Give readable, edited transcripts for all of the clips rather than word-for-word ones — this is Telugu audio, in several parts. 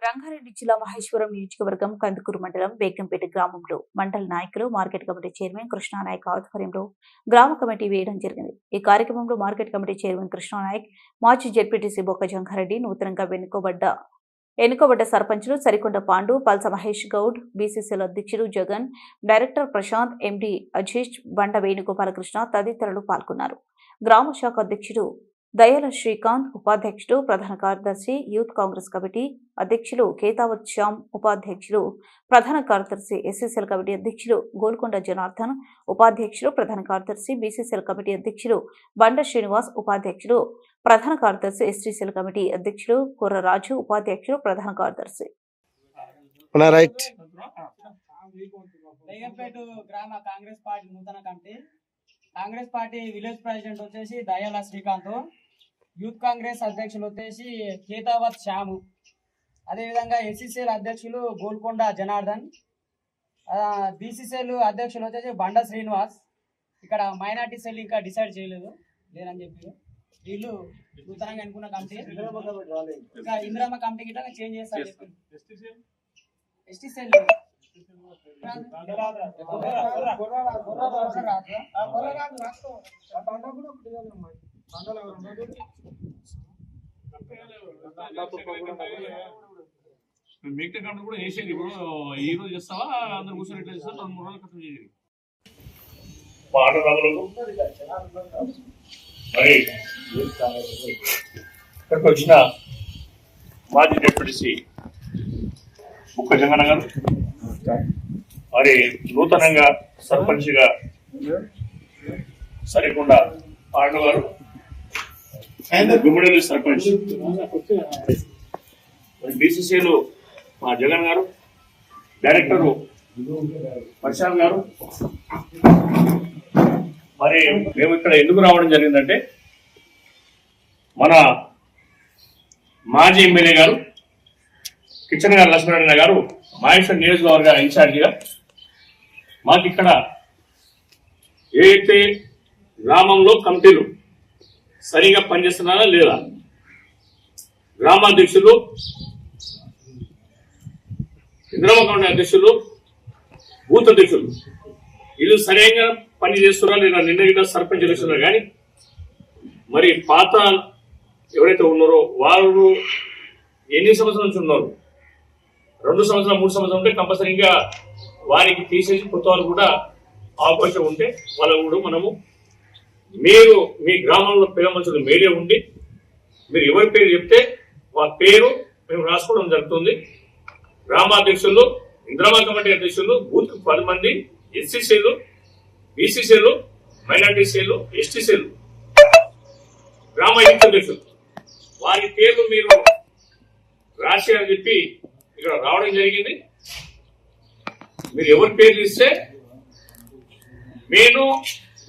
రంగారెడ్డి జిల్లా మహేశ్వరం నియోజకవర్గం కందుకూరు మండలం బేగంపేట గ్రామంలో మండల నాయకులు మార్కెట్ కమిటీ చైర్మన్ కృష్ణానాయక్ ఆధ్వర్యంలో గ్రామ కమిటీ వేయడం జరిగింది. ఈ కార్యక్రమంలో మార్కెట్ కమిటీ చైర్మన్ కృష్ణానాయక్, మాజీ జెడ్పీటీసీ బొక్క జంగారెడ్డి, నూతనంగా ఎన్నుకోబడ్డ సర్పంచులు సరికొండ పాండు, పల్స మహేష్ గౌడ్, బీసీసీల అధ్యక్షుడు జగన్, డైరెక్టర్ ప్రశాంత్, ఎండీ అజీష్, బండ వేణుగోపాలకృష్ణ తదితరులు పాల్గొన్నారు. గ్రామ శాఖ అధ్యక్షుడు దయాల శ్రీకాంత్, ఉపాధ్యక్షుడు ప్రధాన కార్యదర్శి యూత్ కాంగ్రెస్ కమిటీ అధ్యక్షులు కేతావత్ శ్యామ్, ఉపాధ్యక్షులు ప్రధాన కార్యదర్శి ఎస్సీసీఎల్ కమిటీ అధ్యక్షులు గోల్కొండ జనార్దన్, ఉపాధ్యక్షులు ప్రధాన కార్యదర్శి బీసీసీఎల్ కమిటీ అధ్యక్షులు బండ శ్రీనివాస్, ఉపాధ్యక్షులు ప్రధాన కార్యదర్శి ఎస్టీసీఎల్ కమిటీ అధ్యక్షులు కుర్రరాజు, ఉపాధ్యక్షులు ప్రధాన కార్యదర్శి కాంగ్రెస్ పార్టీ విలేజ్ ప్రెసిడెంట్ వచ్చేసి దయాల శ్రీకాంత్, యూత్ కాంగ్రెస్ అధ్యక్షులు వచ్చేసి కేతావత్ శ్యాము, అదేవిధంగా ఎస్సీసీఎల్ అధ్యక్షులు గోల్కొండ జనార్దన్, బీసీసీఎల్ అధ్యక్షులు వచ్చేసి బండ శ్రీనివాస్. ఇక్కడ మైనార్టీ సెల్ ఇంకా డిసైడ్ లేదని చెప్పి వీళ్ళు నూతనంగా అనుకున్న కమిటీ ఇంకా ఇందిరమ్మ కమిటీ గిట్ట చేంజ్ చేస్తారు. ఎస్టీసీఎల్ మిగతా కంటే కూడా వేసేది ఇప్పుడు ఈ రోజు చేస్తావా అందరు కూర్చొని ఎట్లా చేస్తారు 2-3 రోజులు కష్టం చేయాలి. మరి ఇక్కడికి వచ్చిన మాజీ డిప్యూటీసీ బొక్క జంగన్న గారు, మరి నూతనంగా సర్పంచ్గా సరికొండ పాండు గారు, గుమ్మడేలు సర్పంచ్ బీసీసీలు మా జగన్ గారు, డైరెక్టరు ప్రశాంత్ గారు. మరి మేము ఇక్కడ ఎందుకు రావడం జరిగిందంటే మన మాజీ ఎమ్మెల్యే గారు కిచెన్ గారు లక్ష్మీనారాయణ గారు మహేశ్వరం నియోజకవర్గ ఇన్ఛార్జిగా మాకు ఇక్కడ ఏదైతే గ్రామంలో కమిటీలు సరిగా పనిచేస్తున్నారా లేదా, గ్రామాధ్యక్షులు, ఇంద్రమ్మ కమిటీ అధ్యక్షులు, బూత్ అధ్యక్షులు వీళ్ళు సరిగా పని చేస్తున్నారా లేదా, నిన్న సర్పంచ్ ఎలక్షన్లో కానీ మరి పాత ఎవరైతే ఉన్నారో వారు ఎన్ని సంవత్సరాల నుంచి ఉన్నారు, 2 సంవత్సరాలు 3 సంవత్సరాలు ఉంటే కంపల్సరీగా వారికి తీసేసి కొత్త వాళ్ళు కూడా అవకాశం ఉంటే వాళ్ళకు కూడా మనము మీరు మీ గ్రామంలో పేద మనుషులు మీడియా ఉండి మీరు ఎవరి పేరు చెప్తే వాళ్ళ పేరు మేము రాసుకోవడం జరుగుతుంది. గ్రామాధ్యక్షులు, ఇంద్రమ్మ కమిటీ అధ్యక్షులు, బూత్ 10 మంది, ఎస్సీసీలు, బీసీసీలు, మైనార్టీసీలు, ఎస్టీసీలు, గ్రామ యూత్ అధ్యక్షులు వారి పేర్లు మీరు రాసి అని చెప్పి ఇక్కడ రావడం జరిగింది. మీరు ఎవరి పేర్లు ఇస్తే నేను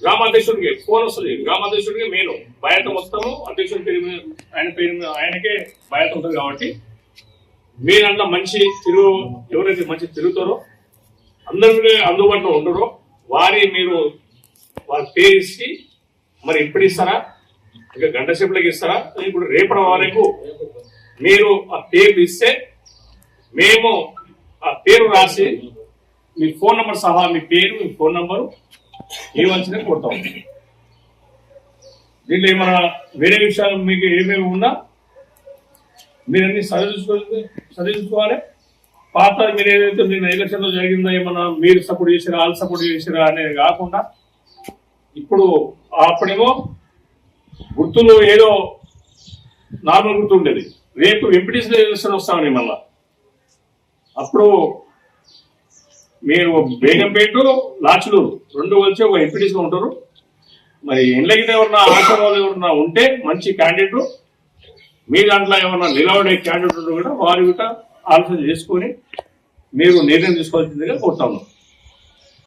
గ్రామాధ్యక్షుడికి ఫోన్ వస్తుంది, గ్రామాధ్యక్షుడికి నేను బాధ్యత వస్తాము, అధ్యక్షుడి పేరు ఆయనకే బాధ్యత ఉంటుంది. కాబట్టి మీరంతా మంచి ఎవరైతే మంచి తిరుగుతారో అందరూ అందుబాటులో ఉండరో మీరు వారి పేరు ఇచ్చి మరి ఇప్పుడు ఇస్తారా, ఇంకా గంట సేపులకి ఇస్తారా, ఇప్పుడు రేపటి వరకు మీరు ఆ పేరు ఇస్తే మేము ఆ పేరు రాసి మీ ఫోన్ నంబర్ సహా మీ పేరు మీ ఫోన్ నంబరు ఇవ్వాల్సిందే కొడతాం. దీంట్లో ఏమైనా వేరే విషయాలు మీకు ఏమేమి ఉన్నా మీరన్నీ చదివించుకోవాలి. పాత మీరు ఏదైతే నిన్న ఎలక్షన్లో జరిగిందో ఏమన్నా మీరు సపోర్ట్ చేసిరా వాళ్ళు సపోర్ట్ చేసిరా అనేది కాకుండా ఇప్పుడు అప్పుడేమో గుర్తులు ఏదో నార్మల్ గుర్తు ఉండేది, రేపు ఎంపీటీసీ ఎలక్షన్ వస్తామని మళ్ళా అప్పుడు మీరు బేగంపేట లాచులూరు 2 కలిసి ఒక ఎంపీటీసీగా ఉంటారు. మరి ఇండ్లకి ఎవరన్నా ఆశావాళ్ళు ఎవరన్నా ఉంటే మంచి క్యాండిడేట్ మీ దాంట్లో ఏమన్నా నిలబడే క్యాండిడేట్ కూడా వారి కూడా ఆలోచన చేసుకొని మీరు నిర్ణయం తీసుకోవాల్సిందిగా కోరుతాము.